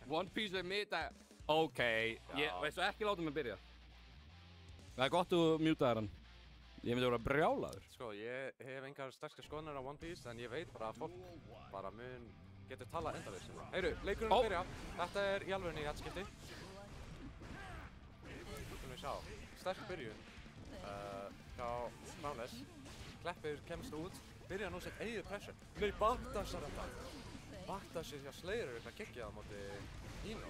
One Piece er meta. Ok, veistu ekki láta mig byrja. Það er gott að mjúta hann. Ég myndi vera brjálaður. Sko, ég hef engar sterkar skoðanir á One Piece, en ég veit bara að fólk bara getur talað endalaust. Heyru, leikurinn að byrja. Þetta er í alvörunni í þetta skipti. Skulum við sjá. Sterk byrjun hjá Crownless. Kleppir kemst út. Byrja nú sitt eigið pressure. Nei, backdashar þetta. Backdashir hjá Slayer er eitthvað geggjað á móti Ino.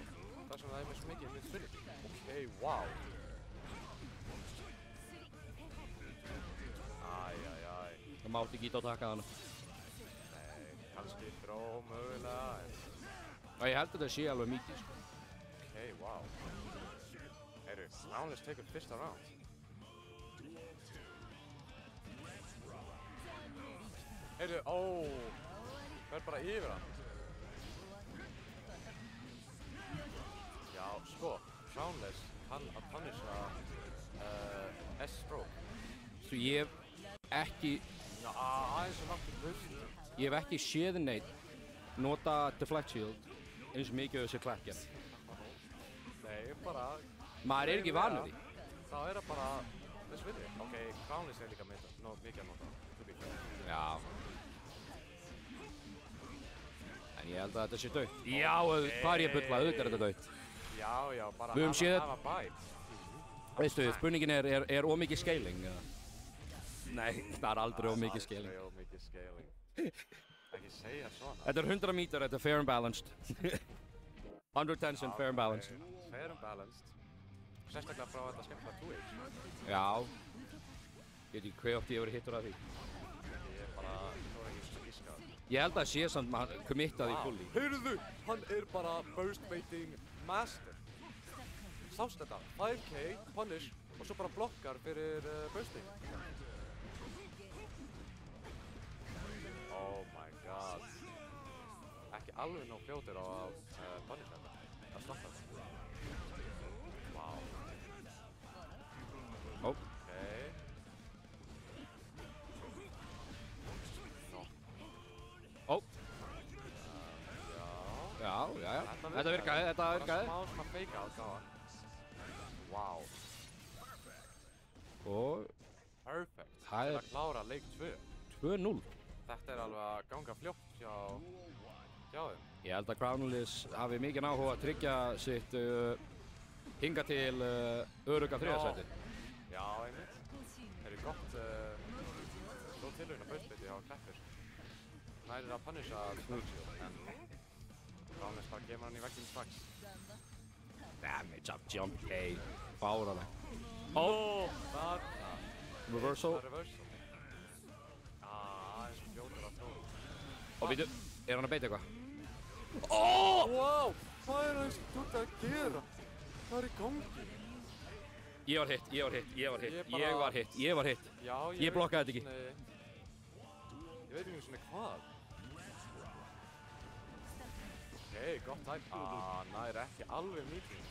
Það sem það er með svo mikið infinity. Ok, wow. Það mátti ekki að taka hana. Nei, kannski dró mögulega. Og ég held að það sé alveg mikið, sko. Ok, wow. Heyru, Crownless tekur fyrsta round. Heyru, fer bara yfir hann. Já, sko, Crownless kann að punisha S-stroke. Svo ég hef ekki... Já, aðeins og langt í burstu. Ég hef ekki séð neitt nota deflect shield eins og mikið af þessi Klepp gerð. Nei, bara... Maður er ekki vanur því. Þá er það bara þess virði. Ok, Crownless er líka mikið að nota. Já. En ég held að þetta sé dautt. Já, hvað er ég að bulla? Auðvitað er þetta dautt. Já, bara hafa bæt. Veistu, spurningin er ómikið scaling? Nei, það er aldrei ómikið scaling. Aldrei ómikið scaling. Ekki segja svona. Þetta er 100 mítur, þetta er fair and balanced. 100 tension, fair and balanced. Fair and balanced. Sérstaklega frá þetta skemmtilega 2H. Já. Ég veit ekki hvað oft ég hefur hittur að því. Ég bara, þú er ekki gískað. Ég held að sé samt maður committað í fulli. Heyrðu, hann er bara burst baiting master. Sást þetta? 5k, punish og svo bara blokkar fyrir bursting. Oh my god. Ekki alveg nóg fljótir á að punish þetta. Það slappa þetta. Wow. Ok. Já. Þetta virkaði. Það var smá svona fake out á hann. Wow. Og... Perfect. Það er... að klára leik 2. 2-0. Þetta er alveg að ganga fljótt hjá þeim. Ég held að Crownless hafi mikinn áhuga að tryggja sitt hinga til örugga þriðasæti. Já, einmitt. Það er gott góð tilraun að burstbeiti hjá Kleppir. Nærir að punisha Smoothshield, en Crownless bara kemur hann í vegginn strax. Damage up jump K. Fáralega. Þarna. Reversal. Reversal. Aðeins fljótur að þróa. Og býtu, er hann að beita eitthvað? Wow! Hvað er það sem þú ert að gera? Hvað er í gangi? Ég var hitt. Já, ég blokkaði þetta ekki. Ég veit ekki svona hvað. Ok, gott tæp. Nær ekki alveg mikið.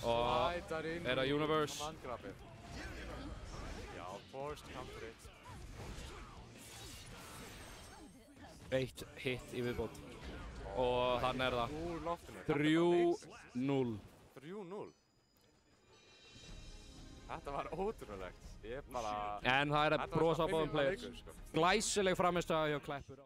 Slætar inn er það Universe? Mangrafið. Já, forced counter it. Eitt hitt í viðbót. Og þannig er það. Úr loftinu. 3-0. 3-0. Þetta var ótrúlegt. Ég bara... En það er að brosa á báðum players. Glæsileg framistæða hjá Kleppur.